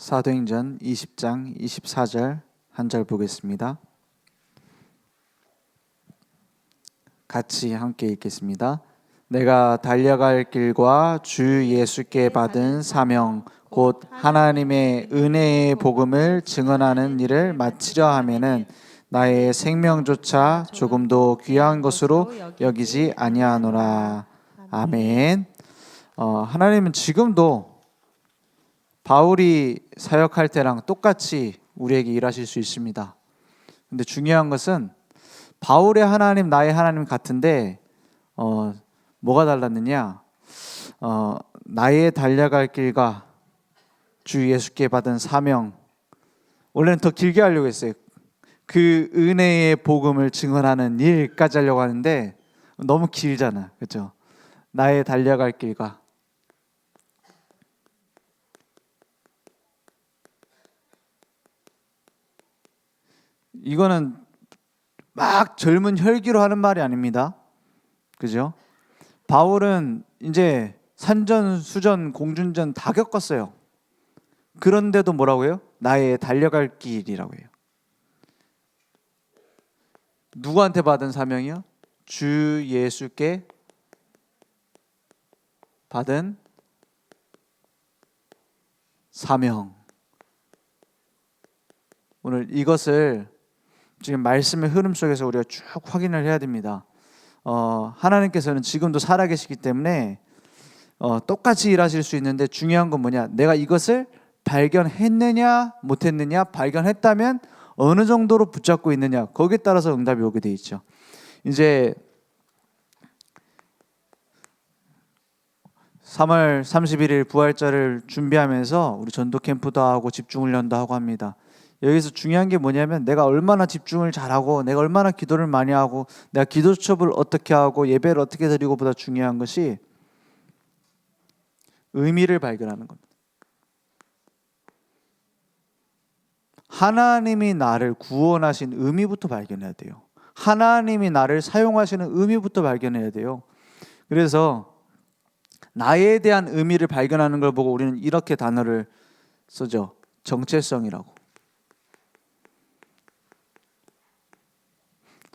사도행전 20장 24절 한 절 보겠습니다. 같이 함께 읽겠습니다. 내가 달려갈 길과 주 예수께 받은 사명 곧 하나님의 은혜의 복음을 증언하는 일을 마치려 하면은 나의 생명조차 조금도 귀한 것으로 여기지 아니하노라. 아멘. 하나님은 지금도 바울이 사역할 때랑 똑같이 우리에게 일하실 수 있습니다. 근데 중요한 것은 바울의 하나님, 나의 하나님 같은데 뭐가 달랐느냐? 나의 달려갈 길과 주 예수께 받은 사명. 원래는 더 길게 하려고 했어요. 그 은혜의 복음을 증언하는 일까지 하려고 하는데 너무 길잖아, 그렇죠? 나의 달려갈 길과 이거는 막 젊은 혈기로 하는 말이 아닙니다. 그죠? 바울은 이제 산전수전 공중전 다 겪었어요. 그런데도 뭐라고 해요? 나의 달려갈 길이라고 해요. 누구한테 받은 사명이요? 주 예수께 받은 사명. 오늘 이것을 지금 말씀의 흐름 속에서 우리가 쭉 확인을 해야 됩니다. 하나님께서는 지금도 살아계시기 때문에 똑같이 일하실 수 있는데 중요한 건 뭐냐? 내가 이것을 발견했느냐 못했느냐, 발견했다면 어느 정도로 붙잡고 있느냐, 거기에 따라서 응답이 오게 돼 있죠. 이제 3월 31일 부활절을 준비하면서 우리 전도 캠프도 하고 집중훈련도 하고 합니다. 여기서 중요한 게 뭐냐면 내가 얼마나 집중을 잘하고 내가 얼마나 기도를 많이 하고 내가 기도 수첩을 어떻게 하고 예배를 어떻게 드리고 보다 중요한 것이 의미를 발견하는 겁니다. 하나님이 나를 구원하신 의미부터 발견해야 돼요. 하나님이 나를 사용하시는 의미부터 발견해야 돼요. 그래서 나에 대한 의미를 발견하는 걸 보고 우리는 이렇게 단어를 쓰죠. 정체성이라고.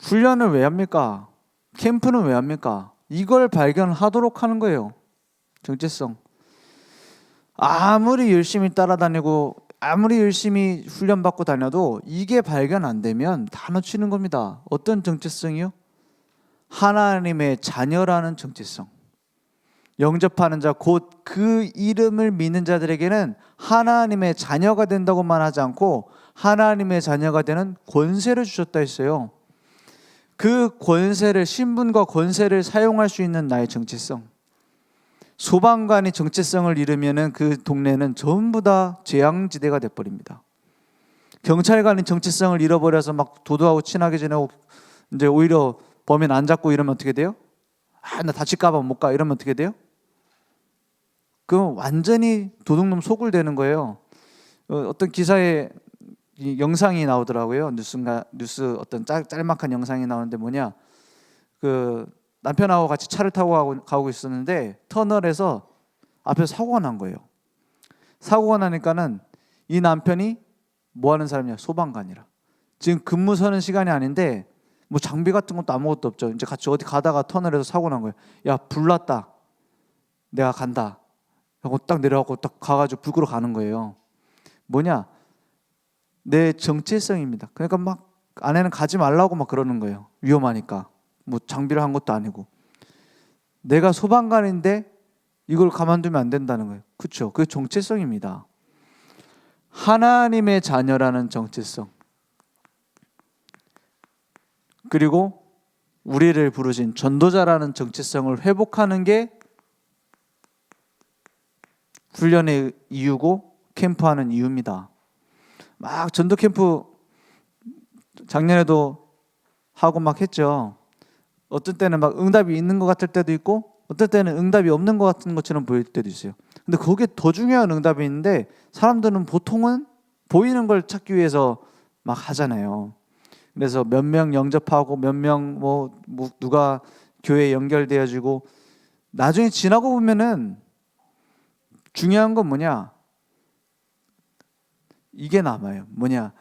훈련을 왜 합니까? 캠프는 왜 합니까? 이걸 발견하도록 하는 거예요. 정체성. 아무리 열심히 따라다니고 아무리 열심히 훈련받고 다녀도 이게 발견 안 되면 다 놓치는 겁니다. 어떤 정체성이요? 하나님의 자녀라는 정체성. 영접하는 자, 곧 그 이름을 믿는 자들에게는 하나님의 자녀가 된다고만 하지 않고 하나님의 자녀가 되는 권세를 주셨다 했어요. 그 권세를, 신분과 권세를 사용할 수 있는 나의 정체성. 소방관이 정체성을 잃으면 그 동네는 전부 다 재앙지대가 돼버립니다. 경찰관이 정체성을 잃어버려서 막 도도하고 친하게 지내고 이제 오히려 범인 안 잡고 이러면 어떻게 돼요? 나 다칠까봐 못 가 이러면 어떻게 돼요? 그럼 완전히 도둑놈 속을 대는 거예요. 어떤 기사에 이 영상이 나오더라고요. 뉴스 어떤 짤막한 영상이 나오는데 뭐냐, 그 남편하고 같이 차를 타고 가고 있었는데 터널에서 앞에서 사고가 난 거예요. 사고가 나니까는 이 남편이 뭐 하는 사람이냐? 소방관이라. 지금 근무 서는 시간이 아닌데 뭐 장비 같은 것도 아무것도 없죠. 이제 같이 어디 가다가 터널에서 사고 난 거예요. 야, 불 났다. 내가 간다. 하고 딱 내려가고 딱 가가지고 불 끄러 가는 거예요. 뭐냐? 내 정체성입니다. 그러니까 막 아내는 가지 말라고 막 그러는 거예요. 위험하니까. 뭐 장비를 한 것도 아니고. 내가 소방관인데 이걸 가만두면 안 된다는 거예요. 그렇죠? 그게 정체성입니다. 하나님의 자녀라는 정체성. 그리고 우리를 부르신 전도자라는 정체성을 회복하는 게 훈련의 이유고 캠프하는 이유입니다. 막 전도 캠프 작년에도 하고 막 했죠. 어떤 때는 막 응답이 있는 것 같을 때도 있고 어떤 때는 응답이 없는 것 같은 것처럼 보일 때도 있어요. 근데 거기에 더 중요한 응답이 있는데 사람들은 보통은 보이는 걸 찾기 위해서 막 하잖아요. 그래서 몇 명 영접하고 몇 명 뭐 누가 교회에 연결되어지고 나중에 지나고 보면은 중요한 건 뭐냐? 이게 남아요. 뭐냐?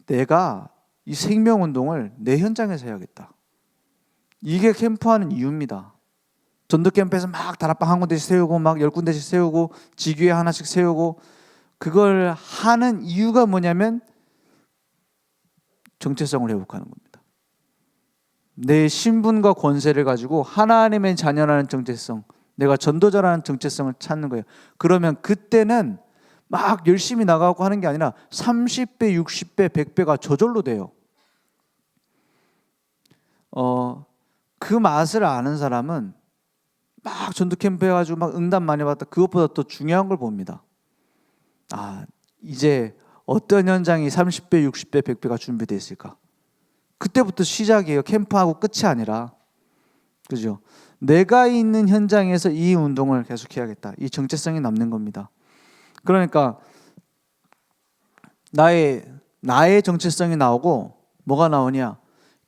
내가 이 생명운동을 내 현장에서 해야겠다. 이게 캠프하는 이유입니다. 전도 캠프에서 막 다락방 한 군데씩 세우고 막 10군데씩 세우고 지교회 하나씩 세우고 그걸 하는 이유가 뭐냐면 정체성을 회복하는 겁니다. 내 신분과 권세를 가지고 하나님의 자녀라는 정체성, 내가 전도자라는 정체성을 찾는 거예요. 그러면 그때는 막 열심히 나가고 하는 게 아니라 30배, 60배, 100배가 저절로 돼요. 그 맛을 아는 사람은 막 전도 캠프 해가지고 막 응답 많이 받다 그것보다 더 중요한 걸 봅니다. 이제 어떤 현장이 30배, 60배, 100배가 준비되어 있을까? 그때부터 시작이에요. 캠프하고 끝이 아니라. 그죠? 내가 있는 현장에서 이 운동을 계속해야겠다. 이 정체성이 남는 겁니다. 그러니까 나의 정체성이 나오고 뭐가 나오냐?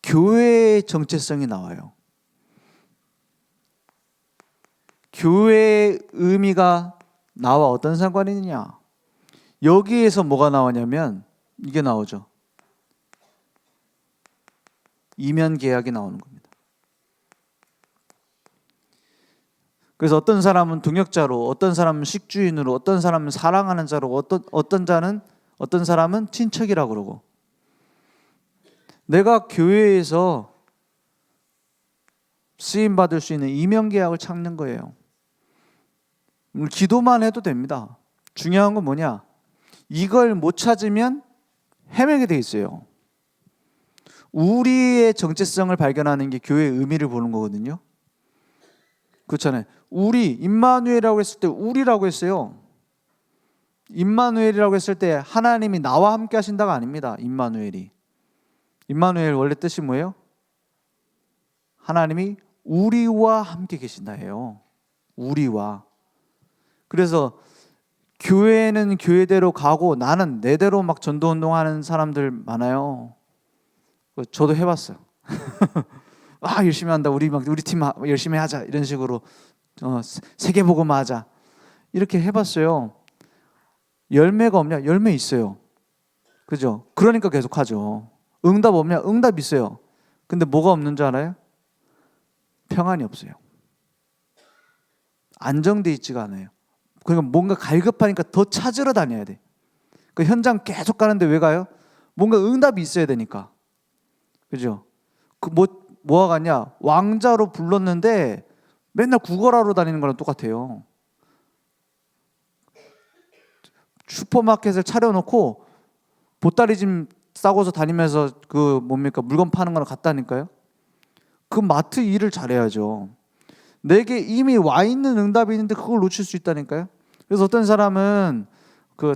교회의 정체성이 나와요. 교회의 의미가 나와 어떤 상관이 있느냐? 여기에서 뭐가 나오냐면 이게 나오죠. 이면 계약이 나오는 겁니다. 그래서 어떤 사람은 동역자로, 어떤 사람은 식주인으로, 어떤 사람은 사랑하는 자로, 어떤 사람은 친척이라고 그러고. 내가 교회에서 쓰임 받을 수 있는 이면 계약을 찾는 거예요. 기도만 해도 됩니다. 중요한 건 뭐냐? 이걸 못 찾으면 헤매게 돼 있어요. 우리의 정체성을 발견하는 게 교회의 의미를 보는 거거든요. 그렇잖아요. 우리 임마누엘이라고 했을 때 우리라고 했어요. 임마누엘이라고 했을 때 하나님이 나와 함께 하신다가 아닙니다. 임마누엘 원래 뜻이 뭐예요? 하나님이 우리와 함께 계신다예요. 우리와. 그래서 교회는 교회대로 가고 나는 내대로 막 전도운동하는 사람들 많아요. 저도 해봤어요. 열심히 한다. 우리 팀 열심히 하자. 이런 식으로 세계복음화 하자. 이렇게 해봤어요. 열매가 없냐? 열매 있어요. 그죠? 그러니까 계속 하죠. 응답 없냐? 응답 있어요. 근데 뭐가 없는 줄 알아요? 평안이 없어요. 안정돼 있지가 않아요. 그러니까 뭔가 갈급하니까 더 찾으러 다녀야 돼. 그 현장 계속 가는데 왜 가요? 뭔가 응답이 있어야 되니까. 그죠? 뭐가 같냐? 왕자로 불렀는데 맨날 구걸하러 다니는 거랑 똑같아요. 슈퍼마켓을 차려놓고 보따리짐 싸고서 다니면서 물건 파는 거랑 같다니까요. 그 마트 일을 잘해야죠. 내게 이미 와 있는 응답이 있는데 그걸 놓칠 수 있다니까요. 그래서 어떤 사람은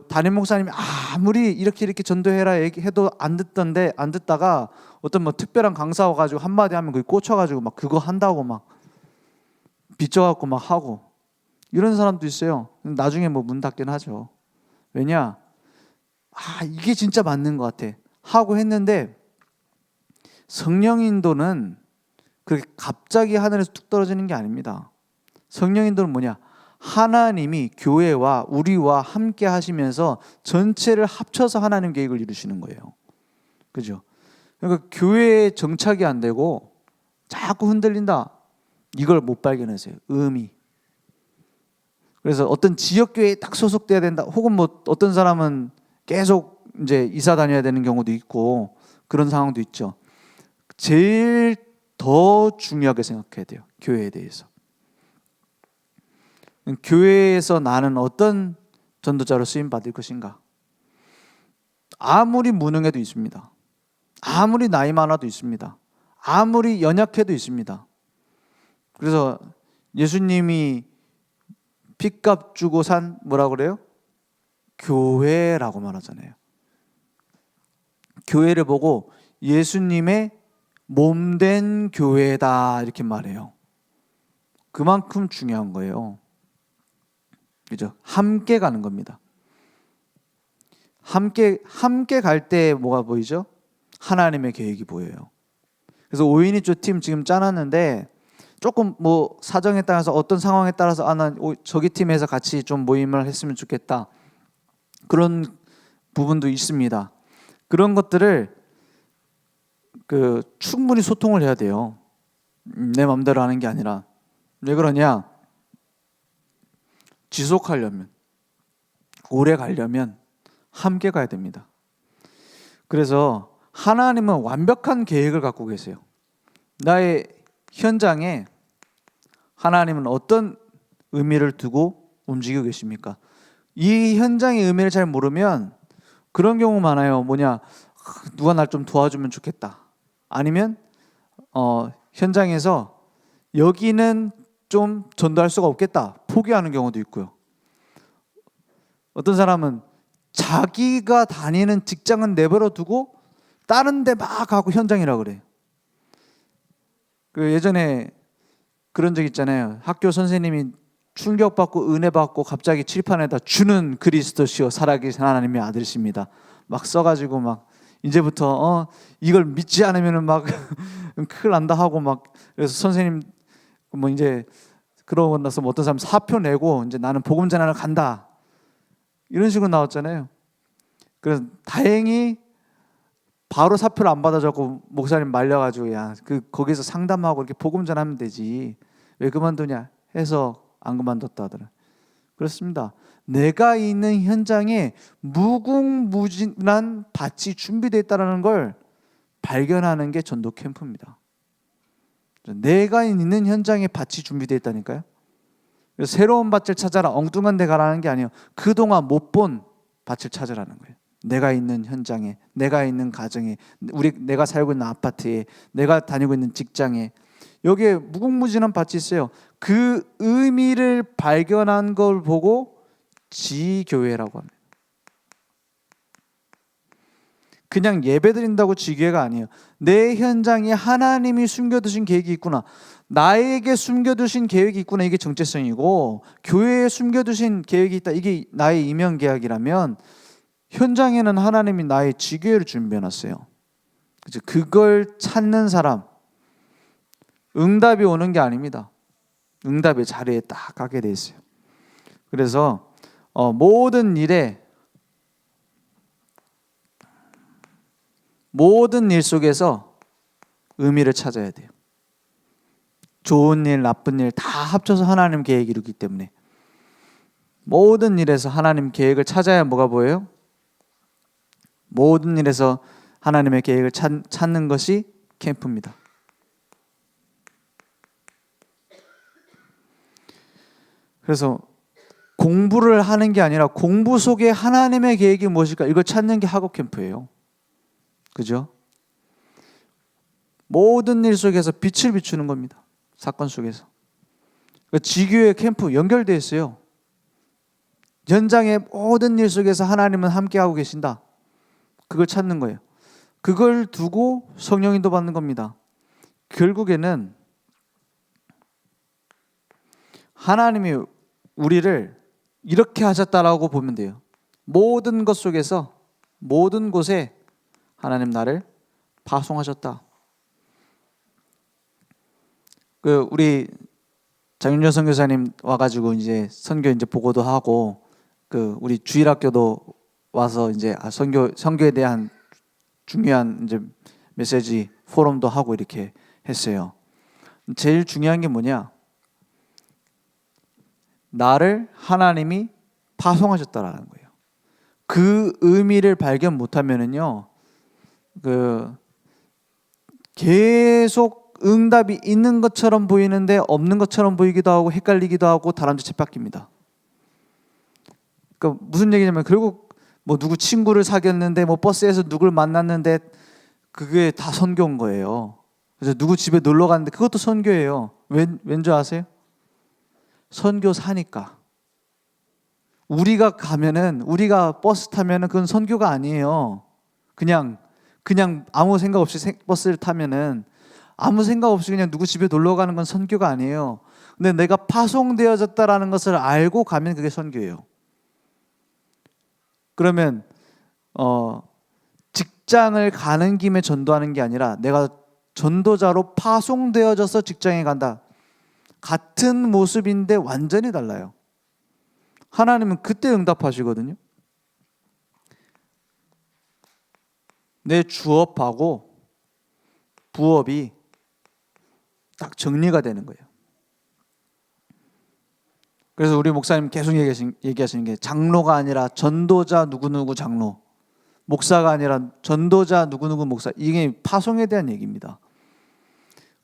담임 목사님이 아무리 이렇게 전도해라 해도 안 듣다가 어떤 특별한 강사 와가지고 한마디 하면 그게 꽂혀가지고 막 그거 한다고 막 빚져갖고 막 하고 이런 사람도 있어요. 나중에 문 닫긴 하죠. 왜냐? 이게 진짜 맞는 것 같아 하고 했는데 성령 인도는 그렇게 갑자기 하늘에서 뚝 떨어지는 게 아닙니다. 성령 인도는 뭐냐? 하나님이 교회와 우리와 함께 하시면서 전체를 합쳐서 하나님 계획을 이루시는 거예요. 그죠? 그러니까 교회에 정착이 안 되고 자꾸 흔들린다. 이걸 못 발견하세요. 의미. 그래서 어떤 지역교회에 딱 소속돼야 된다. 혹은 어떤 사람은 계속 이제 이사 다녀야 되는 경우도 있고 그런 상황도 있죠. 제일 더 중요하게 생각해야 돼요. 교회에 대해서. 교회에서 나는 어떤 전도자로 쓰임 받을 것인가? 아무리 무능해도 있습니다. 아무리 나이 많아도 있습니다. 아무리 연약해도 있습니다. 그래서 예수님이 핏값 주고 산 뭐라 그래요? 교회라고 말하잖아요. 교회를 보고 예수님의 몸된 교회다 이렇게 말해요. 그만큼 중요한 거예요. 그죠? 함께 가는 겁니다. 함께 갈 때 뭐가 보이죠? 하나님의 계획이 보여요. 그래서 5인이 팀 지금 짜놨는데 조금 사정에 따라서 어떤 상황에 따라서 난 저기 팀에서 같이 좀 모임을 했으면 좋겠다. 그런 부분도 있습니다. 그런 것들을 충분히 소통을 해야 돼요. 내 마음대로 하는 게 아니라. 왜 그러냐? 지속하려면, 오래 가려면 함께 가야 됩니다. 그래서 하나님은 완벽한 계획을 갖고 계세요. 나의 현장에 하나님은 어떤 의미를 두고 움직이고 계십니까? 이 현장의 의미를 잘 모르면 그런 경우 많아요. 뭐냐, 누가 날 좀 도와주면 좋겠다. 아니면 현장에서 여기는 좀 전도할 수가 없겠다, 포기하는 경우도 있고요. 어떤 사람은 자기가 다니는 직장은 내버려 두고 다른 데 막 가고 현장이라 그래요. 예전에 그런 적 있잖아요. 학교 선생님이 충격받고 은혜받고 갑자기 칠판에다 주는 그리스도시요 살아계신 하나님의 아들이십니다 막 써가지고 막 이제부터 이걸 믿지 않으면 막 큰일 난다 하고 막, 그래서 선생님 뭐 이제 그러고 나서 뭐 어떤 사람 사표 내고 이제 나는 복음 전하러 간다 이런 식으로 나왔잖아요. 그래서 다행히 바로 사표를 안 받아줬고 목사님 말려가지고 거기서 상담하고 이렇게 복음 전하면 되지 왜 그만두냐 해서 안 그만뒀다 하더라. 그렇습니다. 내가 있는 현장에 무궁무진한 밭이 준비되어 있다는 걸 발견하는 게 전도 캠프입니다. 내가 있는 현장에 밭이 준비되어 있다니까요. 새로운 밭을 찾아라, 엉뚱한 데 가라는 게 아니에요. 그동안 못 본 밭을 찾으라는 거예요. 내가 있는 현장에, 내가 있는 가정에, 내가 살고 있는 아파트에, 내가 다니고 있는 직장에, 여기에 무궁무진한 밭이 있어요. 그 의미를 발견한 걸 보고 지교회라고 합니다. 그냥 예배드린다고 지교회가 아니에요. 내 현장에 하나님이 숨겨두신 계획이 있구나, 나에게 숨겨두신 계획이 있구나, 이게 정체성이고, 교회에 숨겨두신 계획이 있다, 이게 나의 이면계약이라면 현장에는 하나님이 나의 지교회를 준비해놨어요. 그걸 찾는 사람, 응답이 오는 게 아닙니다. 응답의 자리에 딱 가게 돼 있어요. 그래서 모든 일 속에서 의미를 찾아야 돼요. 좋은 일, 나쁜 일 다 합쳐서 하나님 계획이 이루기 때문에 모든 일에서 하나님 계획을 찾아야 뭐가 보여요? 모든 일에서 하나님의 계획을 찾는 것이 캠프입니다. 그래서 공부를 하는 게 아니라 공부 속에 하나님의 계획이 무엇일까, 이걸 찾는 게 학업 캠프예요. 그죠? 모든 일 속에서 빛을 비추는 겁니다. 사건 속에서. 지교회 캠프 연결되어 있어요. 현장의 모든 일 속에서 하나님은 함께하고 계신다. 그걸 찾는 거예요. 그걸 두고 성령인도 받는 겁니다. 결국에는 하나님이 우리를 이렇게 하셨다라고 보면 돼요. 모든 것 속에서, 모든 곳에 하나님 나를 파송하셨다. 우리 장윤정 선교사님 와가지고 이제 선교 이제 보고도 하고, 우리 주일학교도 와서 이제 선교에 대한 중요한 이제 메시지 포럼도 하고 이렇게 했어요. 제일 중요한 게 뭐냐? 나를 하나님이 파송하셨다라는 거예요. 그 의미를 발견 못하면은요, 계속 응답이 있는 것처럼 보이는데 없는 것처럼 보이기도 하고 헷갈리기도 하고 다람쥐 쳇바퀴입니다. 그러니까 무슨 얘기냐면, 결국 뭐 누구 친구를 사귀었는데 뭐 버스에서 누굴 만났는데 그게 다 선교인 거예요. 그래서 누구 집에 놀러 갔는데 그것도 선교예요. 왠지 아세요? 선교사니까. 우리가 가면은, 우리가 버스 타면은 그건 선교가 아니에요. 그냥 아무 생각 없이 버스를 타면은, 아무 생각 없이 그냥 누구 집에 놀러 가는 건 선교가 아니에요. 근데 내가 파송되어졌다라는 것을 알고 가면 그게 선교예요. 그러면 직장을 가는 김에 전도하는 게 아니라 내가 전도자로 파송되어져서 직장에 간다. 같은 모습인데 완전히 달라요. 하나님은 그때 응답하시거든요. 내 주업하고 부업이 딱 정리가 되는 거예요. 그래서 우리 목사님 계속 얘기하시는 게 장로가 아니라 전도자 누구누구 장로, 목사가 아니라 전도자 누구누구 목사, 이게 파송에 대한 얘기입니다.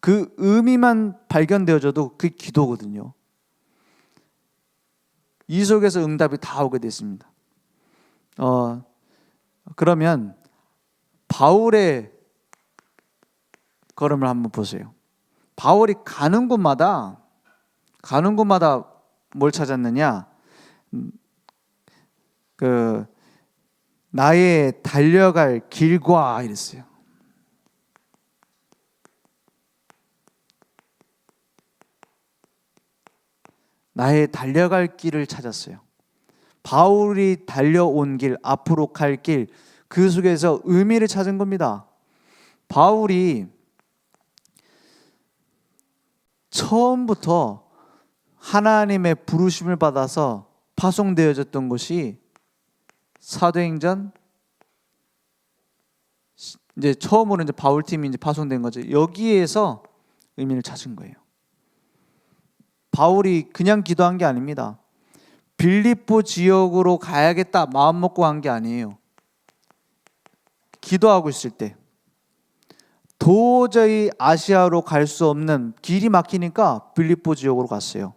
그 의미만 발견되어져도 그 기도거든요. 이 속에서 응답이 다 오게 됐습니다. 그러면 바울의 걸음을 한번 보세요. 바울이 가는 곳마다 뭘 찾았느냐? 나의 달려갈 길과 이랬어요. 나의 달려갈 길을 찾았어요. 바울이 달려온 길, 앞으로 갈 길, 그 속에서 의미를 찾은 겁니다. 바울이 처음부터 하나님의 부르심을 받아서 파송되어졌던 것이 사도행전, 이제 처음으로 이제 바울 팀이 이제 파송된 거죠. 여기에서 의미를 찾은 거예요. 바울이 그냥 기도한 게 아닙니다. 빌립보 지역으로 가야겠다 마음 먹고 간 게 아니에요. 기도하고 있을 때 도저히 아시아로 갈 수 없는 길이 막히니까 빌립보 지역으로 갔어요.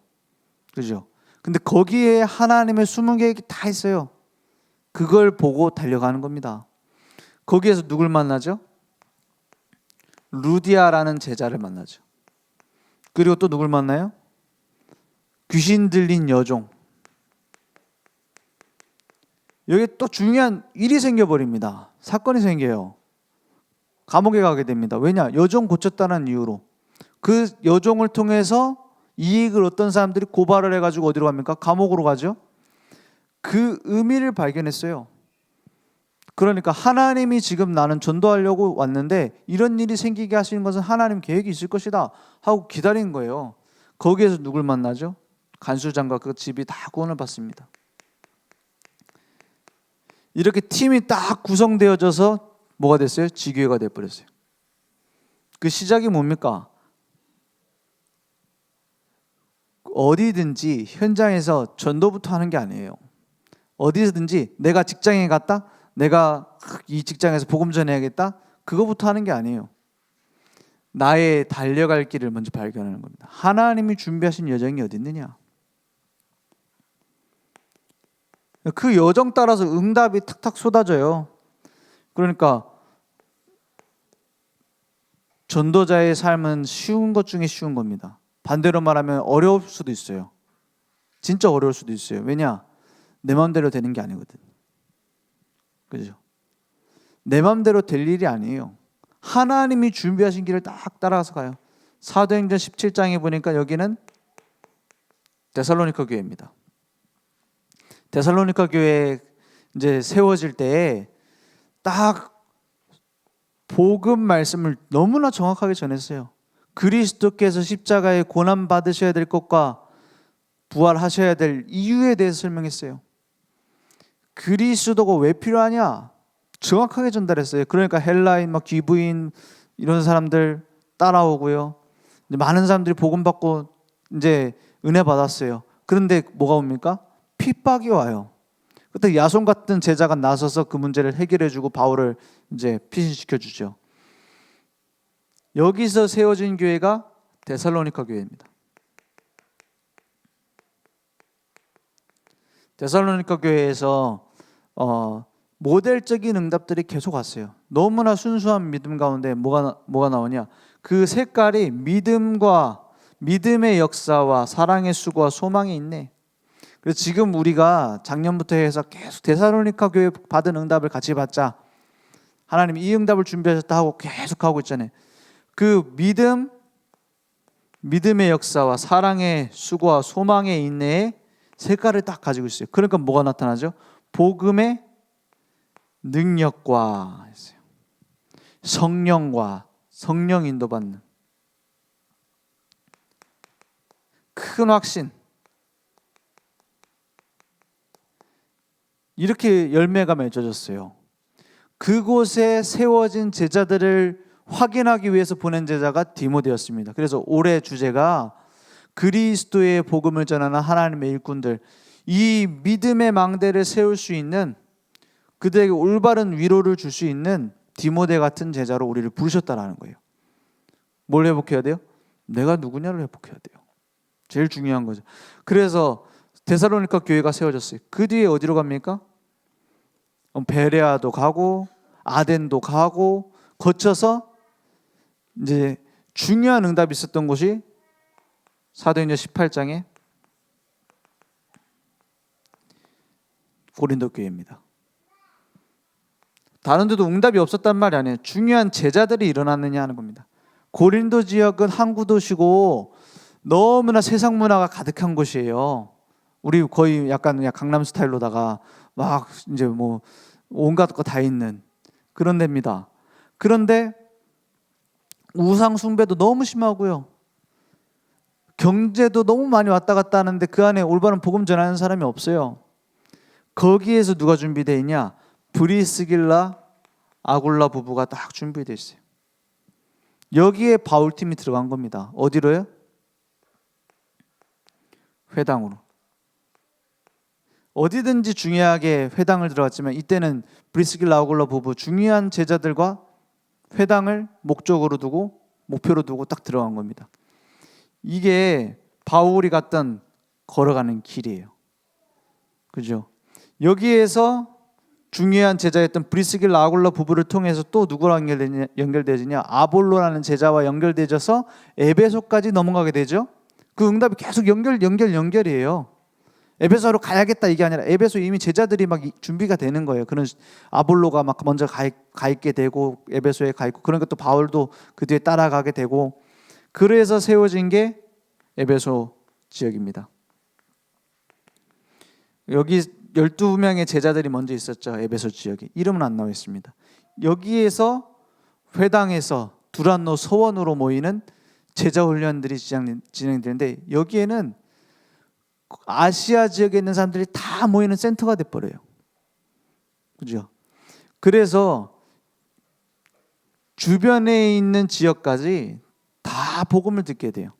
그죠? 근데 거기에 하나님의 숨은 계획이 다 있어요. 그걸 보고 달려가는 겁니다. 거기에서 누굴 만나죠? 루디아라는 제자를 만나죠. 그리고 또 누굴 만나요? 귀신 들린 여종. 여기 또 중요한 일이 생겨버립니다. 사건이 생겨요. 감옥에 가게 됩니다. 왜냐? 여종 고쳤다는 이유로. 그 여종을 통해서 이익을 어떤 사람들이 고발을 해가지고 어디로 갑니까? 감옥으로 가죠. 그 의미를 발견했어요. 그러니까 하나님이 지금 나는 전도하려고 왔는데 이런 일이 생기게 하시는 것은 하나님 계획이 있을 것이다 하고 기다린 거예요. 거기에서 누굴 만나죠? 간수장과 그 집이 다 구원을 받습니다. 이렇게 팀이 딱 구성되어져서 뭐가 됐어요? 지교회가 돼버렸어요. 그 시작이 뭡니까? 어디든지 현장에서 전도부터 하는 게 아니에요. 어디든지 내가 직장에 갔다, 내가 이 직장에서 복음 전해야겠다, 그거부터 하는 게 아니에요. 나의 달려갈 길을 먼저 발견하는 겁니다. 하나님이 준비하신 여정이 어디 있느냐? 그 여정 따라서 응답이 탁탁 쏟아져요. 그러니까 전도자의 삶은 쉬운 것 중에 쉬운 겁니다. 반대로 말하면 어려울 수도 있어요. 진짜 어려울 수도 있어요. 왜냐? 내 마음대로 되는 게 아니거든. 그죠? 내 마음대로 될 일이 아니에요. 하나님이 준비하신 길을 딱 따라가서 가요. 사도행전 17장에 보니까 여기는 데살로니가 교회입니다. 데살로니가 교회 이제 세워질 때에 딱 복음 말씀을 너무나 정확하게 전했어요. 그리스도께서 십자가에 고난 받으셔야 될 것과 부활하셔야 될 이유에 대해서 설명했어요. 그리스도가 왜 필요하냐? 정확하게 전달했어요. 그러니까 헬라인, 막 귀부인 이런 사람들 따라오고요. 많은 사람들이 복음 받고 이제 은혜 받았어요. 그런데 뭐가 옵니까? 핍박이 와요. 그때 야손 같은 제자가 나서서 그 문제를 해결해주고 바울을 이제 피신시켜주죠. 여기서 세워진 교회가 데살로니가 교회입니다. 데살로니가 교회에서 모델적인 응답들이 계속 왔어요. 너무나 순수한 믿음 가운데 뭐가 나오냐? 그 색깔이 믿음의 역사와 사랑의 수고와 소망이 있네. 그래서 지금 우리가 작년부터 해서 계속 데살로니가 교회 받은 응답을 같이 받자. 하나님 이 응답을 준비하셨다 하고 계속 하고 있잖아요. 그 믿음의 역사와 사랑의 수고와 소망의 인내의 색깔을 딱 가지고 있어요. 그러니까 뭐가 나타나죠? 복음의 능력과 성령과 성령 인도받는 큰 확신, 이렇게 열매가 맺어졌어요. 그곳에 세워진 제자들을 확인하기 위해서 보낸 제자가 디모데였습니다. 그래서 올해 주제가 그리스도의 복음을 전하는 하나님의 일꾼들, 이 믿음의 망대를 세울 수 있는, 그들에게 올바른 위로를 줄 수 있는 디모데 같은 제자로 우리를 부르셨다라는 거예요. 뭘 회복해야 돼요? 내가 누구냐를 회복해야 돼요. 제일 중요한 거죠. 그래서 데살로니가 교회가 세워졌어요. 그 뒤에 어디로 갑니까? 베레아도 가고 아덴도 가고 거쳐서 이제 중요한 응답이 있었던 곳이 사도행전 18장에 고린도 교회입니다. 다른 데도 응답이 없었단 말이 아니에요. 중요한 제자들이 일어났느냐 하는 겁니다. 고린도 지역은 항구 도시고 너무나 세상 문화가 가득한 곳이에요. 우리 거의 약간 그냥 강남 스타일로다가 막 이제 뭐 온갖 거 다 있는 그런 데입니다. 그런데 우상 숭배도 너무 심하고요. 경제도 너무 많이 왔다 갔다 하는데 그 안에 올바른 복음 전하는 사람이 없어요. 거기에서 누가 준비되어 있냐? 브리스길라 아굴라 부부가 딱 준비되어 있어요. 여기에 바울팀이 들어간 겁니다. 어디로요? 회당으로. 어디든지 중요하게 회당을 들어갔지만 이때는 브리스길라 아굴라 부부 중요한 제자들과 회당을 목적으로 두고 목표로 두고 딱 들어간 겁니다. 이게 바울이 갔던 걸어가는 길이에요. 그죠? 여기에서 중요한 제자였던 브리스길라 아굴라 부부를 통해서 또 누구랑 연결되느냐? 아볼로라는 제자와 연결되어서 에베소까지 넘어가게 되죠. 그 응답이 계속 연결이에요. 에베소로 가야겠다 이게 아니라 에베소 이미 제자들이 막 준비가 되는 거예요. 그런 아볼로가 막 먼저 가 있게 되고 에베소에 가 있고, 그러니까 또 바울도 그 뒤에 따라가게 되고, 그래서 세워진 게 에베소 지역입니다. 여기 12명의 제자들이 먼저 있었죠. 에베소 지역에 이름은 안 나와 있습니다. 여기에서 회당에서 두란노 서원으로 모이는 제자 훈련들이 진행되는데, 여기에는 아시아 지역에 있는 사람들이 다 모이는 센터가 돼버려요. 그죠? 그래서 주변에 있는 지역까지 다 복음을 듣게 돼요.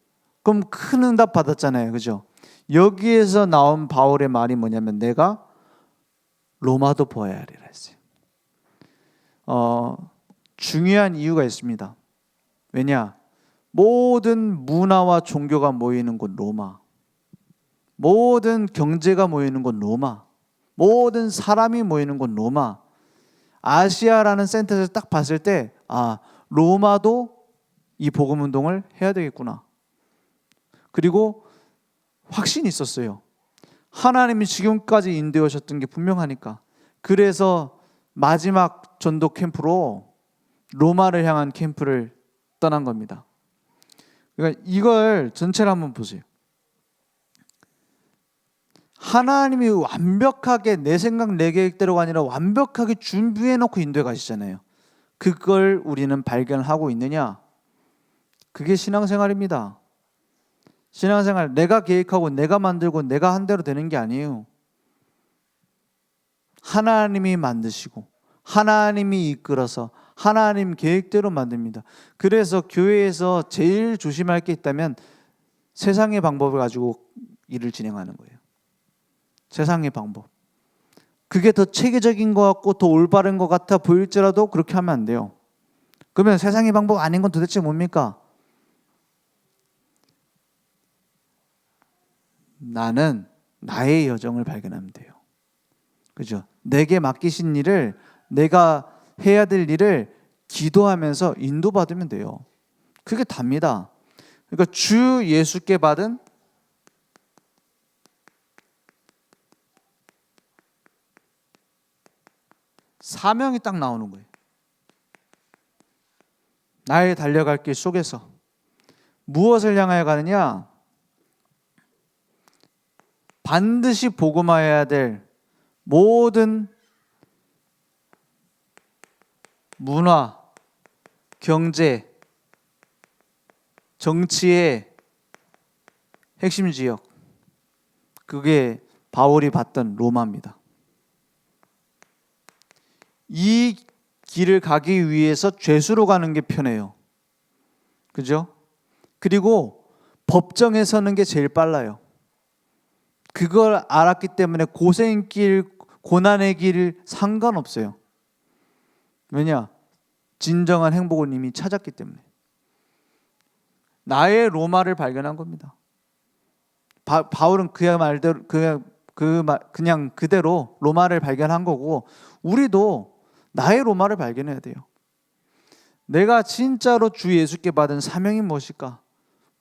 그럼 큰 응답 받았잖아요. 그죠? 여기에서 나온 바울의 말이 뭐냐면 내가 로마도 보아야 하리라 했어요. 중요한 이유가 있습니다. 왜냐? 모든 문화와 종교가 모이는 곳 로마, 모든 경제가 모이는 곳 로마, 모든 사람이 모이는 곳 로마. 아시아라는 센터에서 딱 봤을 때 로마도 이 복음 운동을 해야 되겠구나. 그리고 확신이 있었어요. 하나님이 지금까지 인도해 오셨던 게 분명하니까. 그래서 마지막 전도 캠프로 로마를 향한 캠프를 떠난 겁니다. 그러니까 이걸 전체를 한번 보세요. 하나님이 완벽하게 내 생각 내 계획대로가 아니라 완벽하게 준비해 놓고 인도해 가시잖아요. 그걸 우리는 발견하고 있느냐? 그게 신앙생활입니다. 신앙생활, 내가 계획하고 내가 만들고 내가 한 대로 되는 게 아니에요. 하나님이 만드시고 하나님이 이끌어서 하나님 계획대로 만듭니다. 그래서 교회에서 제일 조심할 게 있다면 세상의 방법을 가지고 일을 진행하는 거예요. 세상의 방법. 그게 더 체계적인 것 같고 더 올바른 것 같아 보일지라도 그렇게 하면 안 돼요. 그러면 세상의 방법 아닌 건 도대체 뭡니까? 나는 나의 여정을 발견하면 돼요. 그죠? 내게 맡기신 일을, 내가 해야 될 일을 기도하면서 인도받으면 돼요. 그게 답니다. 그러니까 주 예수께 받은 사명이 딱 나오는 거예요. 나의 달려갈 길 속에서 무엇을 향하여 가느냐? 반드시 복음화해야 될 모든 문화, 경제, 정치의 핵심 지역, 그게 바울이 봤던 로마입니다. 이 길을 가기 위해서 죄수로 가는 게 편해요. 그죠? 그리고 법정에 서는 게 제일 빨라요. 그걸 알았기 때문에 고생길, 고난의 길 상관없어요. 왜냐? 진정한 행복을 이미 찾았기 때문에. 나의 로마를 발견한 겁니다. 바울은 그야 말대로 그냥 그대로 로마를 발견한 거고, 우리도 나의 로마를 발견해야 돼요. 내가 진짜로 주 예수께 받은 사명이 무엇일까?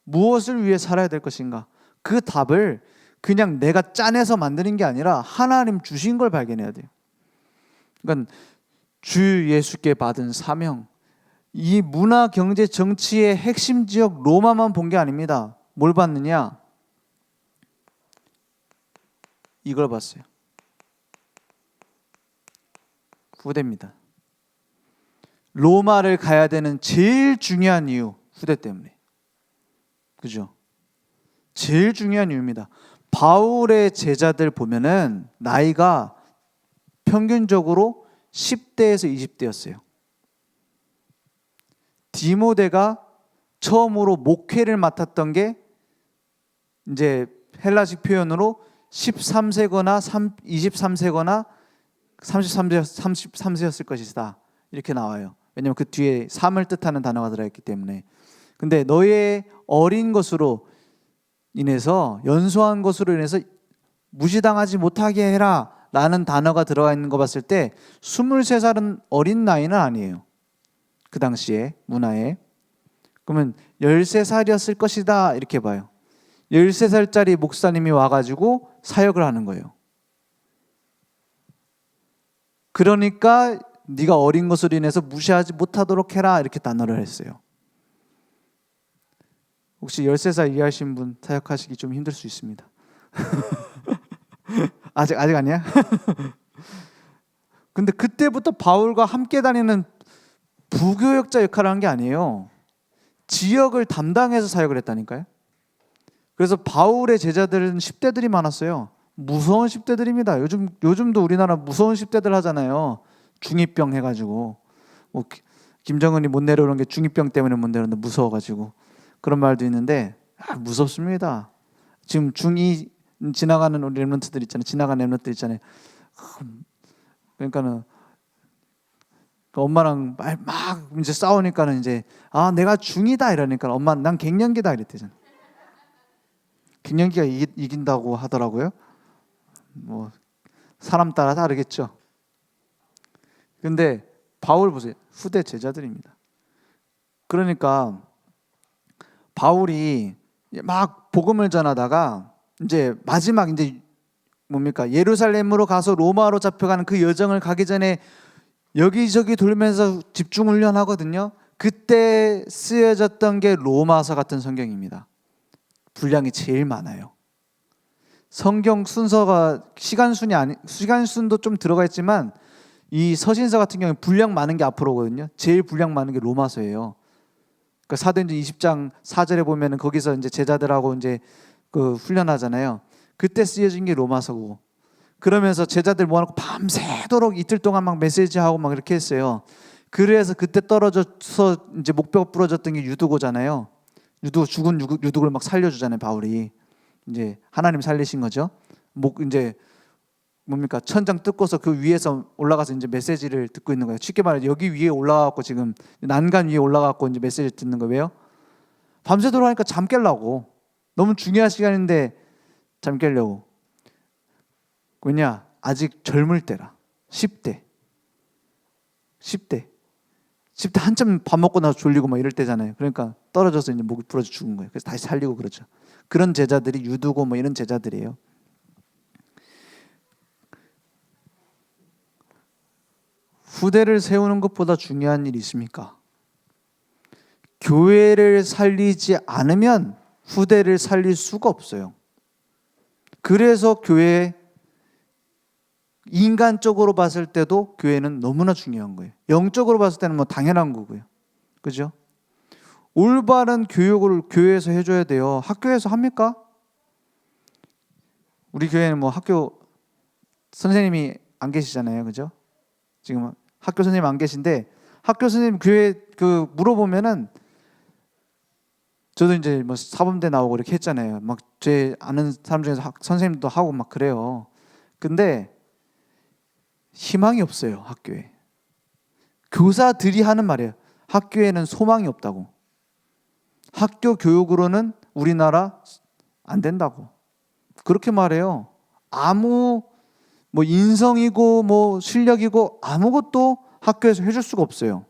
무엇을 위해 살아야 될 것인가? 그 답을 그냥 내가 짜내서 만드는 게 아니라 하나님 주신 걸 발견해야 돼요. 그러니까 주 예수께 받은 사명, 이 문화, 경제, 정치의 핵심 지역 로마만 본 게 아닙니다. 뭘 봤느냐? 이걸 봤어요. 후대입니다. 로마를 가야 되는 제일 중요한 이유, 후대 때문에. 그죠? 제일 중요한 이유입니다. 바울의 제자들 보면은 나이가 평균적으로 10대에서 20대였어요. 디모데가 처음으로 목회를 맡았던 게 이제 헬라식 표현으로 13세거나 23세거나 33세였을 것이다. 이렇게 나와요. 왜냐하면 그 뒤에 3을 뜻하는 단어가 들어있기 때문에. 근데 너의 어린 것으로 인해서, 연소한 것으로 인해서 무시당하지 못하게 해라 라는 단어가 들어가 있는 거 봤을 때 23살은 어린 나이는 아니에요. 그 당시에 문화에. 그러면 13살이었을 것이다 이렇게 봐요. 13살짜리 목사님이 와가지고 사역을 하는 거예요. 그러니까 네가 어린 것으로 인해서 무시하지 못하도록 해라 이렇게 단어를 했어요. 혹시 13살 이하신 분 사역하시기 좀 힘들 수 있습니다. 아직 아니야? 근데 그때부터 바울과 함께 다니는 부교역자 역할을 한 게 아니에요. 지역을 담당해서 사역을 했다니까요. 그래서 바울의 제자들은 10대들이 많았어요. 무서운 10대들입니다. 요즘도 우리나라 무서운 10대들 하잖아요. 중2병 해가지고 뭐 김정은이 못 내려오는 게 중2병 때문에 못 내려오는데 무서워가지고 그런 말도 있는데 무섭습니다. 지금 중2 지나가는 우리 랩런트들 있잖아요. 지나가는 랩런트들 있잖아요. 그러니까는 엄마랑 막 이제 싸우니까는 이제 내가 중2다 이러니까 엄마 난 갱년기다 이랬대잖아. 갱년기가 이긴다고 하더라고요. 뭐 사람 따라 다르겠죠. 근데 바울 보세요. 후대 제자들입니다. 그러니까 바울이 막 복음을 전하다가 이제 마지막 이제 뭡니까? 예루살렘으로 가서 로마로 잡혀가는 그 여정을 가기 전에 여기저기 돌면서 집중 훈련하거든요. 그때 쓰여졌던 게 로마서 같은 성경입니다. 분량이 제일 많아요. 성경 순서가 시간순도 좀 들어가 있지만 이 서신서 같은 경우에 분량 많은 게 앞으로거든요. 제일 분량 많은 게 로마서예요. 그러니까 사도행전 20장 4절에 보면은 거기서 이제 제자들하고 이제 그 훈련하잖아요. 그때 쓰여진 게 로마서고. 그러면서 제자들 모아놓고 밤새도록 이틀 동안 막 메시지하고 막 이렇게 했어요. 그래서 그때 떨어져서 이제 목뼈가 부러졌던 게 유두고잖아요. 죽은 유두고를 막 살려주잖아요. 바울이 이제 하나님 살리신 거죠. 이제 뭡니까? 천장 뜯고서 그 위에서 올라가서 이제 메시지를 듣고 있는 거예요. 쉽게 말해 여기 위에 올라가고 지금 난간 위에 올라가고 이제 메시지 듣는 거예요. 왜요? 밤새도록 하니까 잠 깨려고. 너무 중요한 시간인데 잠 깨려고. 왜냐? 아직 젊을 때라. 10대 한참 밥 먹고 나서 졸리고 막 이럴 때잖아요. 그러니까 떨어져서 이제 목이 부러져 죽은 거예요. 그래서 다시 살리고 그러죠. 그런 제자들이 유두고 뭐 이런 제자들이에요. 후대를 세우는 것보다 중요한 일이 있습니까? 교회를 살리지 않으면 후대를 살릴 수가 없어요. 그래서 인간적으로 봤을 때도 교회는 너무나 중요한 거예요. 영적으로 봤을 때는 뭐 당연한 거고요. 그죠? 올바른 교육을 교회에서 해줘야 돼요. 학교에서 합니까? 우리 교회는 뭐 학교 선생님이 안 계시잖아요. 그죠? 지금 학교 선생님 안 계신데 학교 선생님 교회 그 물어보면은 저도 이제 뭐 사범대 나오고 이렇게 했잖아요. 막 제 아는 사람 중에서 선생님도 하고 막 그래요. 근데 희망이 없어요, 학교에. 교사들이 하는 말이에요. 학교에는 소망이 없다고. 학교 교육으로는 우리나라 안 된다고. 그렇게 말해요. 아무 뭐 인성이고 뭐 실력이고 아무것도 학교에서 해줄 수가 없어요.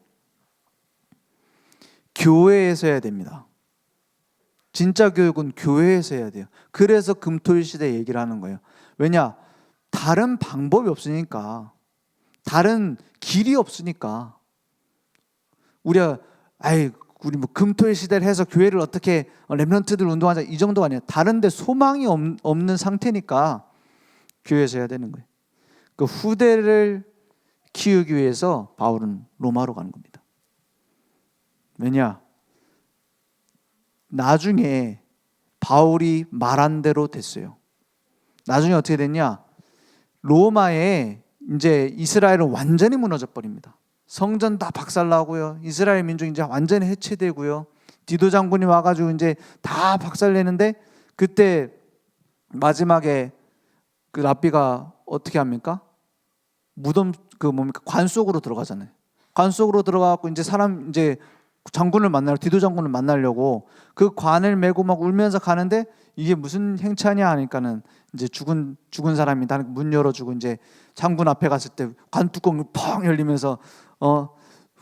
교회에서 해야 됩니다. 진짜 교육은 교회에서 해야 돼요. 그래서 금토일 시대 얘기를 하는 거예요. 왜냐? 다른 방법이 없으니까. 다른 길이 없으니까. 우리가 우리 뭐 금토일 시대를 해서 교회를 어떻게 렘넌트들 운동하자 이 정도가 아니에요. 다른데 소망이 없는 상태니까 교회에서 해야 되는 거예요. 그 후대를 키우기 위해서 바울은 로마로 가는 겁니다. 왜냐? 나중에 바울이 말한 대로 됐어요. 나중에 어떻게 됐냐? 로마에 이제 이스라엘은 완전히 무너져 버립니다. 성전 다 박살나고요. 이스라엘 민족 이제 완전히 해체되고요. 디도 장군이 와가지고 이제 다 박살내는데 그때 마지막에 그 랍비가 어떻게 합니까? 무덤 그 뭡니까? 관 속으로 들어가잖아요. 관 속으로 들어가고 이제 사람 이제 장군을 만나려 디도 장군을 만나려고 그 관을 메고 막 울면서 가는데 이게 무슨 행차냐 하니까는 이제 죽은 사람이 문 열어주고 이제 장군 앞에 갔을 때 관 뚜껑이 펑 열리면서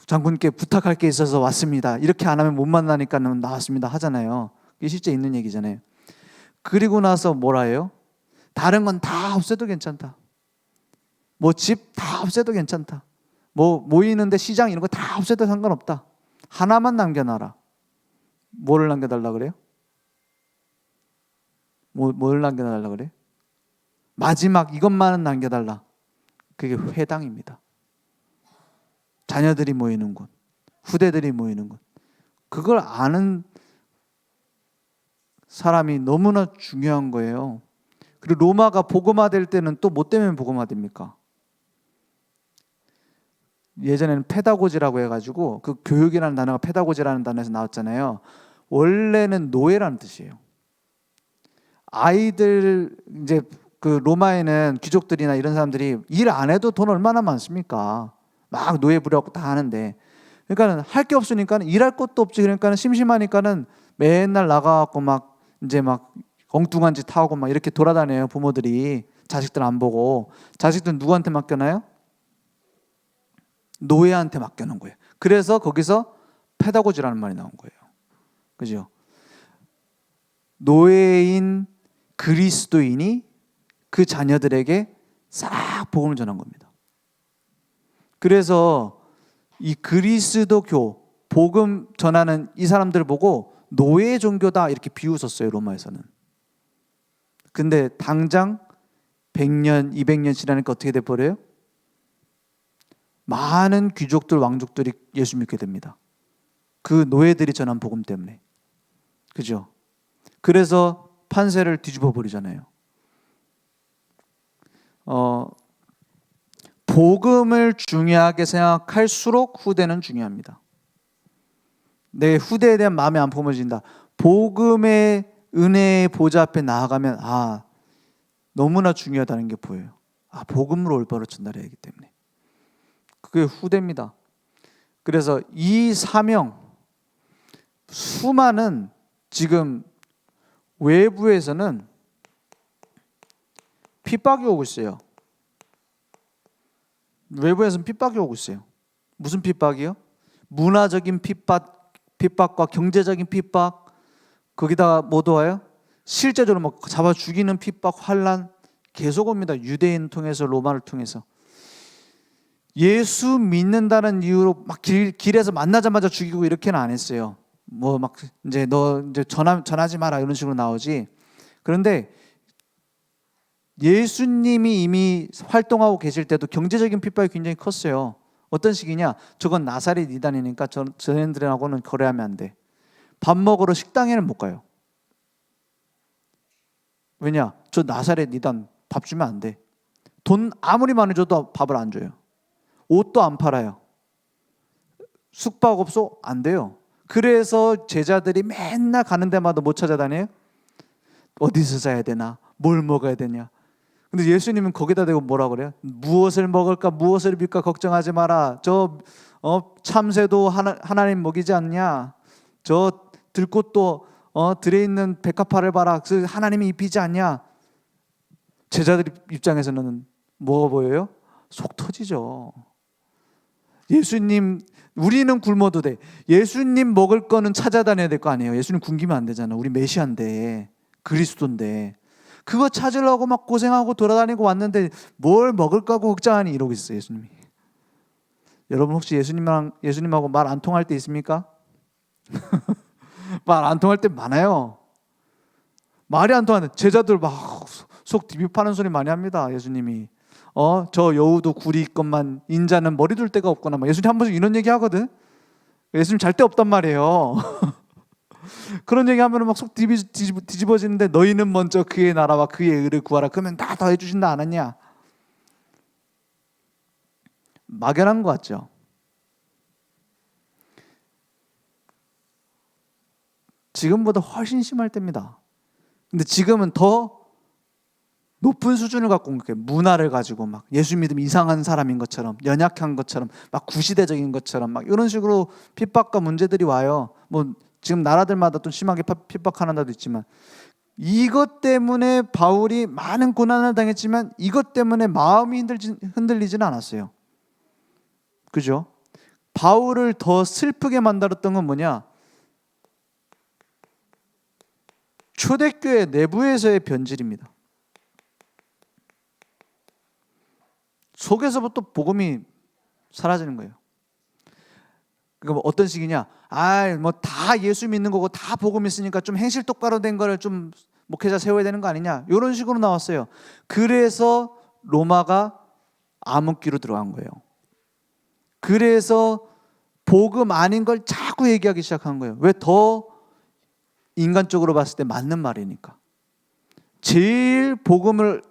장군께 부탁할 게 있어서 왔습니다. 이렇게 안 하면 못 만나니까는 나왔습니다 하잖아요. 이게 실제 있는 얘기잖아요. 그리고 나서 뭐라 해요? 다른 건 다 없애도 괜찮다. 뭐 집 다 없애도 괜찮다. 뭐 모이는데 시장 이런 거 다 없애도 상관없다. 하나만 남겨놔라. 뭐를 남겨달라 그래요? 뭘 남겨달라 그래요? 마지막 이것만은 남겨달라. 그게 회당입니다. 자녀들이 모이는 곳, 후대들이 모이는 곳. 그걸 아는 사람이 너무나 중요한 거예요. 그리고 로마가 복음화될 때는 또 뭐 때문에 복음화됩니까? 예전에는 페다고지라고 해가지고 그 교육이라는 단어가 페다고지라는 단어에서 나왔잖아요. 원래는 노예라는 뜻이에요. 아이들 이제 그 로마에는 귀족들이나 이런 사람들이 일 안 해도 돈 얼마나 많습니까? 막 노예 부려갖고 다 하는데, 그러니까는 할 게 없으니까 일할 것도 없지. 그러니까는 심심하니까는 맨날 나가갖고 막 이제 막 엉뚱한 짓 하고 막 이렇게 돌아다녀요. 부모들이 자식들 안 보고. 자식들 누구한테 맡겨놔요? 노예한테 맡겨놓은 거예요. 그래서 거기서 페다고지라는 말이 나온 거예요. 그죠? 노예인 그리스도인이 그 자녀들에게 싹 복음을 전한 겁니다. 그래서 이 그리스도교 복음 전하는 이 사람들을 보고 노예 종교다 이렇게 비웃었어요. 로마에서는. 근데 당장 100년, 200년 지나니까 어떻게 돼버려요? 많은 귀족들, 왕족들이 예수 믿게 됩니다. 그 노예들이 전한 복음 때문에. 그죠? 그래서 판세를 뒤집어 버리잖아요. 복음을 중요하게 생각할수록 후대는 중요합니다. 내 후대에 대한 마음이 안 품어진다. 복음의 은혜의 보좌 앞에 나아가면 너무나 중요하다는 게 보여요. 복음으로 올바로 전달해야 하기 때문에. 그게 후대입니다. 그래서 이 사명, 수많은 지금 외부에서는 핍박이 오고 있어요. 외부에서는 핍박이 오고 있어요. 무슨 핍박이요? 문화적인 핍박과 경제적인 핍박, 거기다가 뭐 도와요? 실제적으로 막 잡아 죽이는 핍박, 환란 계속 옵니다. 유대인 통해서 로마를 통해서. 예수 믿는다는 이유로 막 길에서 만나자마자 죽이고 이렇게는 안 했어요. 뭐 막 이제 너 이제 전하지 마라 이런 식으로 나오지. 그런데 예수님이 이미 활동하고 계실 때도 경제적인 핍박이 굉장히 컸어요. 어떤 식이냐? 저건 나사렛 이단이니까 저네들하고는 거래하면 안 돼. 밥 먹으러 식당에는 못 가요. 왜냐? 저 나사렛 이단 밥 주면 안 돼. 돈 아무리 많이 줘도 밥을 안 줘요. 옷도 안 팔아요. 숙박업소 안 돼요. 그래서 제자들이 맨날 가는 데마다 못 찾아다녀요. 어디서 자야 되나? 뭘 먹어야 되냐? 근데 예수님은 거기다 대고 뭐라 그래요? 무엇을 먹을까 무엇을 입을까 걱정하지 마라. 저 참새도 하나님 먹이지 않냐? 저 들꽃도 들에 있는 백합화를 봐라. 그 하나님이 입히지 않냐? 제자들 입장에서는 뭐가 보여요? 속 터지죠. 예수님, 우리는 굶어도 돼. 예수님 먹을 거는 찾아다녀야 될 거 아니에요. 예수님 굶기면 안 되잖아. 우리 메시아인데, 그리스도인데. 그거 찾으려고 막 고생하고 돌아다니고 왔는데 뭘 먹을까 하고 걱정하니 이러고 있어요, 예수님이. 여러분 혹시 예수님하고 말 안 통할 때 있습니까? 말 안 통할 때 많아요. 말이 안 통하는 제자들 막 속 디비파는 소리 많이 합니다. 예수님이 저 여우도 굴이 있건만 인자는 머리 둘 데가 없구나. 예수님 한 번씩 이런 얘기 하거든. 예수님 잘 데 없단 말이에요. 그런 얘기하면 막 속 뒤집어지는데 너희는 먼저 그의 나라와 그의 의를 구하라. 그러면 다 더해 주신다 안 했냐? 막연한 것 같죠. 지금보다 훨씬 심할 때입니다. 근데 지금은 더 높은 수준을 갖고 온 거예요. 문화를 가지고 막 예수 믿으면 이상한 사람인 것처럼, 연약한 것처럼, 막 구시대적인 것처럼 막 이런 식으로 핍박과 문제들이 와요. 뭐 지금 나라들마다 또 심하게 핍박하는 나라도 있지만, 이것 때문에 바울이 많은 고난을 당했지만 이것 때문에 마음이 흔들리지는 않았어요. 그죠? 바울을 더 슬프게 만들었던 건 뭐냐? 초대교회 내부에서의 변질입니다. 속에서부터 복음이 사라지는 거예요. 그러니까 뭐 어떤 식이냐? 뭐 다 예수 믿는 거고 다 복음 있으니까 좀 행실 똑바로 된 거를 좀 목회자 세워야 되는 거 아니냐? 이런 식으로 나왔어요. 그래서 로마가 암흑기로 들어간 거예요. 그래서 복음 아닌 걸 자꾸 얘기하기 시작한 거예요. 왜? 더 인간적으로 봤을 때 맞는 말이니까. 제일 복음을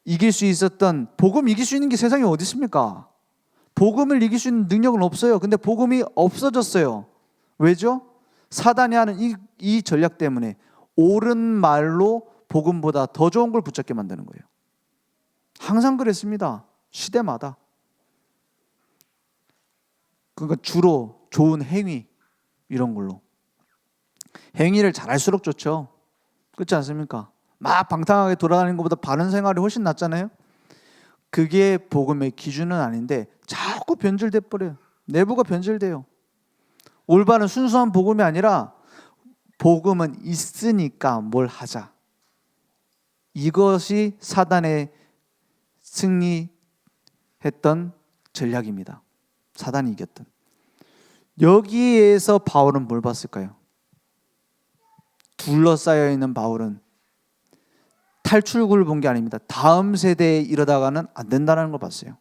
이길 수 있었던, 복음 이길 수 있는 게 세상에 어디 있습니까? 복음을 이길 수 있는 능력은 없어요. 근데 복음이 없어졌어요. 왜죠? 사단이 하는 이 전략 때문에 옳은 말로 복음보다 더 좋은 걸 붙잡게 만드는 거예요. 항상 그랬습니다. 시대마다. 그러니까 주로 좋은 행위 이런 걸로. 행위를 잘할수록 좋죠. 그렇지 않습니까? 막 방탕하게 돌아다니는 것보다 바른 생활이 훨씬 낫잖아요. 그게 복음의 기준은 아닌데 자꾸 변질돼 버려요. 내부가 변질돼요. 올바른 순수한 복음이 아니라 복음은 있으니까 뭘 하자. 이것이 사단의 승리했던 전략입니다. 사단이 이겼던. 여기에서 바울은 뭘 봤을까요? 둘러싸여 있는 바울은 탈출구를 본 게 아닙니다. 다음 세대에 이러다가는 안 된다는 걸 봤어요.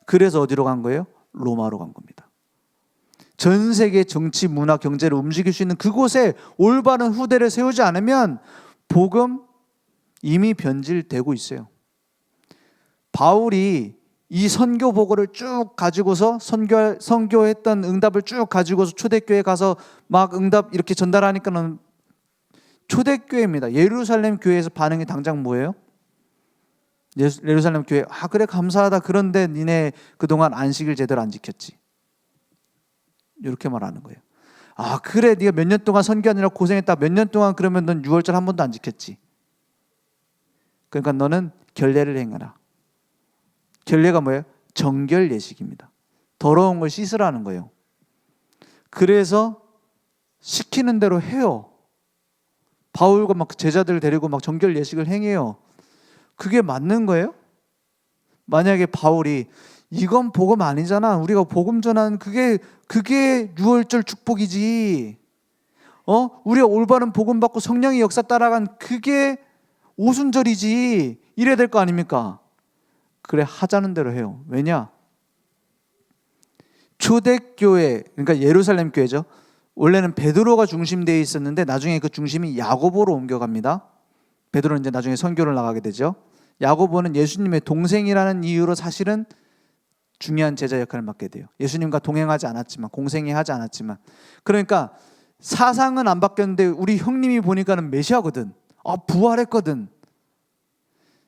그래서 어디로 간 거예요? 로마로 간 겁니다. 전 세계 정치, 문화, 경제를 움직일 수 있는 그곳에 올바른 후대를 세우지 않으면 복음 이미 변질되고 있어요. 바울이 이 선교 보고를 쭉 가지고서 선교했던 응답을 쭉 가지고서 초대교회 가서 막 응답 이렇게 전달하니까는 초대교회입니다. 예루살렘 교회에서 반응이 당장 뭐예요? 예루살렘 교회, 그래 감사하다. 그런데 니네 그동안 안식일 제대로 안 지켰지. 이렇게 말하는 거예요. 그래 네가 몇 년 동안 선교하느라 고생했다. 몇 년 동안 그러면 넌 6월절 한 번도 안 지켰지. 그러니까 너는 결례를 행하라. 결례가 뭐예요? 정결 예식입니다. 더러운 걸 씻으라는 거예요. 그래서 시키는 대로 해요. 바울과 막 제자들을 데리고 막 정결 예식을 행해요. 그게 맞는 거예요? 만약에 바울이 이건 복음 아니잖아. 우리가 복음 전하는 그게 6월절 축복이지. 우리가 올바른 복음 받고 성령의 역사 따라간 그게 오순절이지. 이래야 될 거 아닙니까? 그래 하자는 대로 해요. 왜냐? 초대교회, 그러니까 예루살렘 교회죠. 원래는 베드로가 중심되어 있었는데 나중에 그 중심이 야고보로 옮겨갑니다. 베드로는 이제 나중에 선교를 나가게 되죠. 야고보는 예수님의 동생이라는 이유로 사실은 중요한 제자 역할을 맡게 돼요. 예수님과 동행하지 않았지만, 공생애하지 않았지만. 그러니까 사상은 안 바뀌었는데 우리 형님이 보니까는 메시아거든. 부활했거든.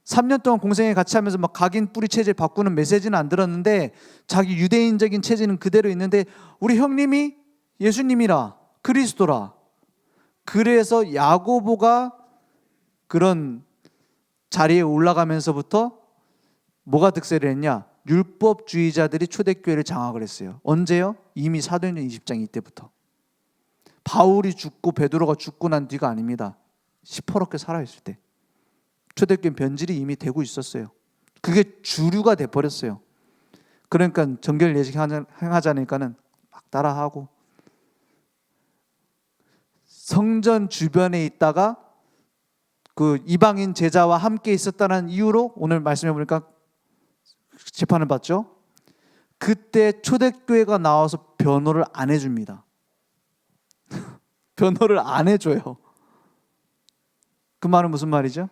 3년 동안 공생애 같이 하면서 막 각인 뿌리 체질 바꾸는 메시지는 안 들었는데 자기 유대인적인 체질은 그대로 있는데 우리 형님이 예수님이라, 그리스도라. 그래서 야고보가 그런 자리에 올라가면서부터 뭐가 득세를 했냐? 율법주의자들이 초대교회를 장악을 했어요. 언제요? 이미 사도행전 20장 이때부터. 바울이 죽고 베드로가 죽고 난 뒤가 아닙니다. 시퍼렇게 살아있을 때 초대교회 변질이 이미 되고 있었어요. 그게 주류가 돼버렸어요. 그러니까 정결 예식 행하자니까는 막 따라하고 성전 주변에 있다가 그 이방인 제자와 함께 있었다는 이유로 오늘 말씀해 보니까 재판을 받죠. 그때 초대교회가 나와서 변호를 안 해줍니다. 변호를 안 해줘요. 그 말은 무슨 말이죠?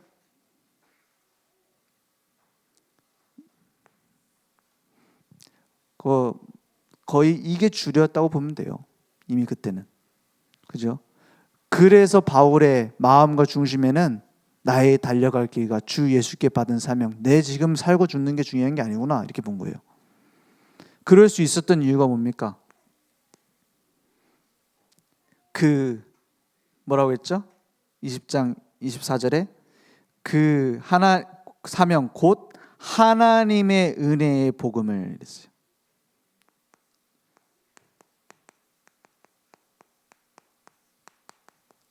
거의 이게 주류였다고 보면 돼요. 이미 그때는. 그죠? 그래서 바울의 마음과 중심에는 나의 달려갈 길과 주 예수께 받은 사명, 내 지금 살고 죽는 게 중요한 게 아니구나, 이렇게 본 거예요. 그럴 수 있었던 이유가 뭡니까? 뭐라고 했죠? 20장 24절에 그 사명 곧 하나님의 은혜의 복음을 했어요.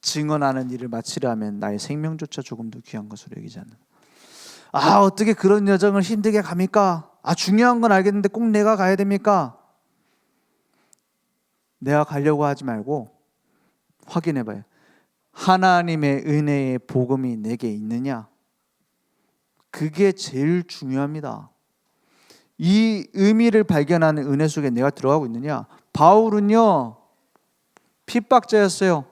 증언하는 일을 마치려 하면 나의 생명조차 조금도 귀한 것으로 여기지 않는. 어떻게 그런 여정을 힘들게 갑니까? 중요한 건 알겠는데 꼭 내가 가야 됩니까? 내가 가려고 하지 말고 확인해 봐요. 하나님의 은혜의 복음이 내게 있느냐? 그게 제일 중요합니다. 이 의미를 발견하는 은혜 속에 내가 들어가고 있느냐? 바울은요, 핍박자였어요.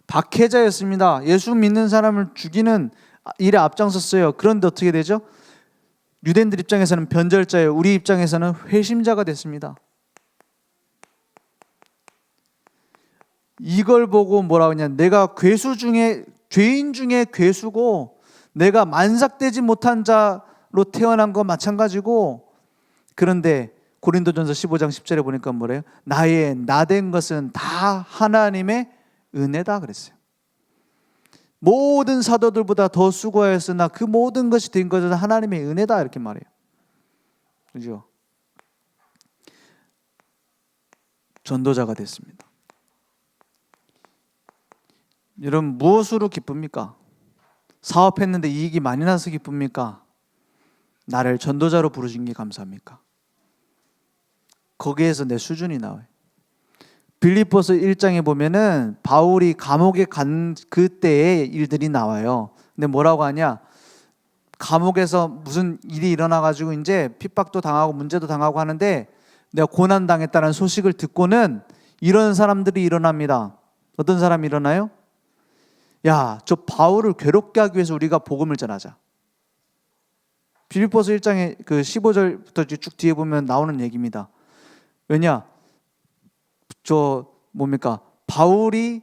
박해자였습니다. 예수 믿는 사람을 죽이는 일에 앞장섰어요. 그런데 어떻게 되죠? 유대인들 입장에서는 변절자예요. 우리 입장에서는 회심자가 됐습니다. 이걸 보고 뭐라고 하냐? 내가 죄인 중에 괴수고 내가 만삭되지 못한 자로 태어난 거 마찬가지고, 그런데 고린도전서 15장 10절에 보니까 뭐래요? 나의 나된 것은 다 하나님의 은혜다 그랬어요. 모든 사도들보다 더 수고하였으나 그 모든 것이 된 것은 하나님의 은혜다, 이렇게 말해요. 그죠? 전도자가 됐습니다. 여러분, 무엇으로 기쁩니까? 사업했는데 이익이 많이 나서 기쁩니까? 나를 전도자로 부르신 게 감사합니까? 거기에서 내 수준이 나와요. 빌립보서 1장에 보면은 바울이 감옥에 간 그때의 일들이 나와요. 근데 뭐라고 하냐? 감옥에서 무슨 일이 일어나가지고 이제 핍박도 당하고 문제도 당하고 하는데 내가 고난 당했다는 소식을 듣고는 이런 사람들이 일어납니다. 어떤 사람이 일어나요? 야, 저 바울을 괴롭게 하기 위해서 우리가 복음을 전하자. 빌립보서 1장에 그 15절부터 쭉 뒤에 보면 나오는 얘기입니다. 왜냐? 바울이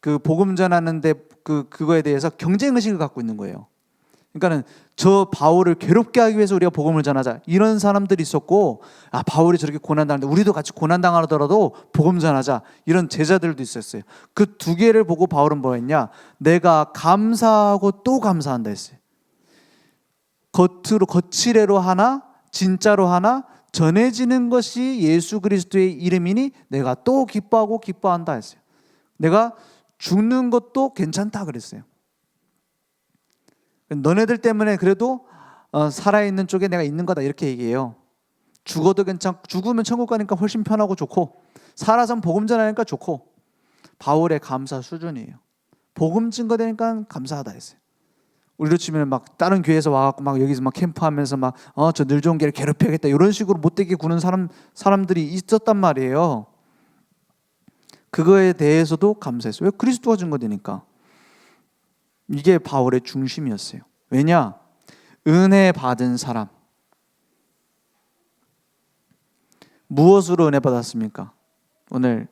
그 복음 전하는데 그거에 대해서 경쟁 의식을 갖고 있는 거예요. 그러니까는 저 바울을 괴롭게 하기 위해서 우리가 복음을 전하자, 이런 사람들이 있었고, 바울이 저렇게 고난 당하는데 우리도 같이 고난 당하더라도 복음 전하자, 이런 제자들도 있었어요. 그 두 개를 보고 바울은 뭐 했냐? 내가 감사하고 또 감사한다 했어요. 거칠애로 하나 진짜로 하나 전해지는 것이 예수 그리스도의 이름이니 내가 또 기뻐하고 기뻐한다 했어요. 내가 죽는 것도 괜찮다 그랬어요. 너네들 때문에 그래도 살아있는 쪽에 내가 있는 거다, 이렇게 얘기해요. 죽어도 죽으면 천국 가니까 훨씬 편하고 좋고, 살아선 복음 전하니까 좋고. 바울의 감사 수준이에요. 복음 증거되니까 감사하다 했어요. 우리로 치면 막 다른 교회에서 와갖고 막 여기서 막 캠프하면서 막 저 늘 좋은 개를 괴롭혀야겠다, 이런 식으로 못되게 구는 사람들이 있었단 말이에요. 그거에 대해서도 감사했어요. 왜? 그리스도가 증거되니까. 이게 바울의 중심이었어요. 왜냐? 은혜 받은 사람, 무엇으로 은혜 받았습니까? 오늘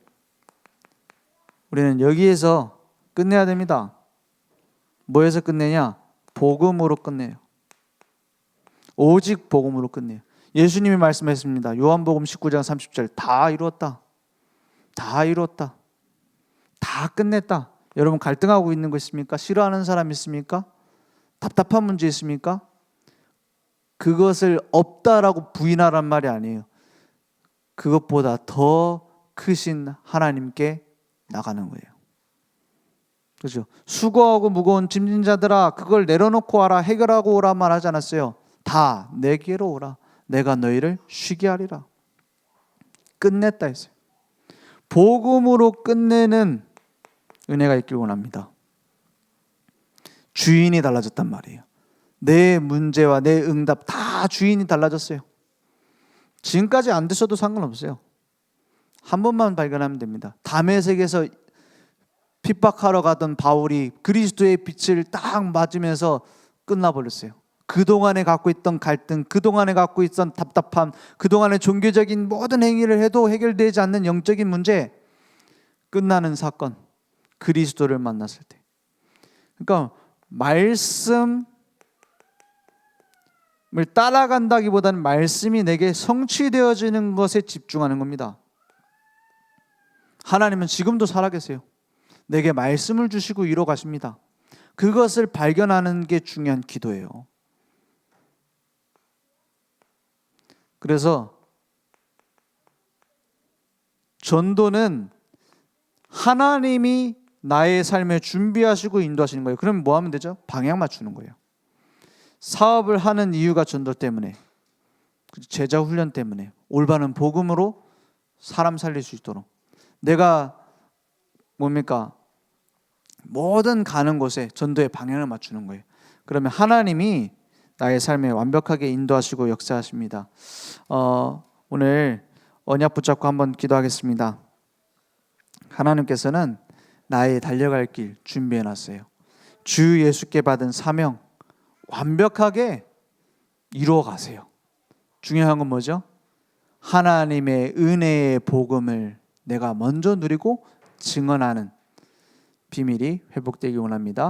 우리는 여기에서 끝내야 됩니다. 뭐에서 끝내냐? 복음으로 끝내요. 오직 복음으로 끝내요. 예수님이 말씀했습니다. 요한복음 19장 30절 다 이루었다. 다 이루었다. 다 끝냈다. 여러분 갈등하고 있는 거 있습니까? 싫어하는 사람 있습니까? 답답한 문제 있습니까? 그것을 없다라고 부인하란 말이 아니에요. 그것보다 더 크신 하나님께 나가는 거예요. 그렇죠? 수고하고 무거운 짐진 자들아 그걸 내려놓고 와라, 해결하고 오라 말하지 않았어요. 다 내게로 오라. 내가 너희를 쉬게 하리라. 끝냈다 했어요. 복음으로 끝내는 은혜가 있길 원합니다. 주인이 달라졌단 말이에요. 내 문제와 내 응답 다 주인이 달라졌어요. 지금까지 안 되셔도 상관없어요. 한 번만 발견하면 됩니다. 다메섹에서 핍박하러 가던 바울이 그리스도의 빛을 딱 맞으면서 끝나버렸어요. 그동안에 갖고 있던 갈등, 그동안에 갖고 있던 답답함, 그동안에 종교적인 모든 행위를 해도 해결되지 않는 영적인 문제, 끝나는 사건, 그리스도를 만났을 때. 그러니까 말씀을 따라간다기보다는 말씀이 내게 성취되어지는 것에 집중하는 겁니다. 하나님은 지금도 살아계세요. 내게 말씀을 주시고 이뤄 가십니다. 그것을 발견하는 게 중요한 기도예요. 그래서 전도는 하나님이 나의 삶에 준비하시고 인도하시는 거예요. 그럼 뭐 하면 되죠? 방향 맞추는 거예요. 사업을 하는 이유가 전도 때문에, 제자 훈련 때문에, 올바른 복음으로 사람 살릴 수 있도록. 내가 뭡니까? 모든 가는 곳에 전도의 방향을 맞추는 거예요. 그러면 하나님이 나의 삶에 완벽하게 인도하시고 역사하십니다. 오늘 언약 붙잡고 한번 기도하겠습니다. 하나님께서는 나의 달려갈 길 준비해 놨어요. 주 예수께 받은 사명 완벽하게 이루어 가세요. 중요한 건 뭐죠? 하나님의 은혜의 복음을 내가 먼저 누리고 증언하는 비밀이 회복되기 원합니다.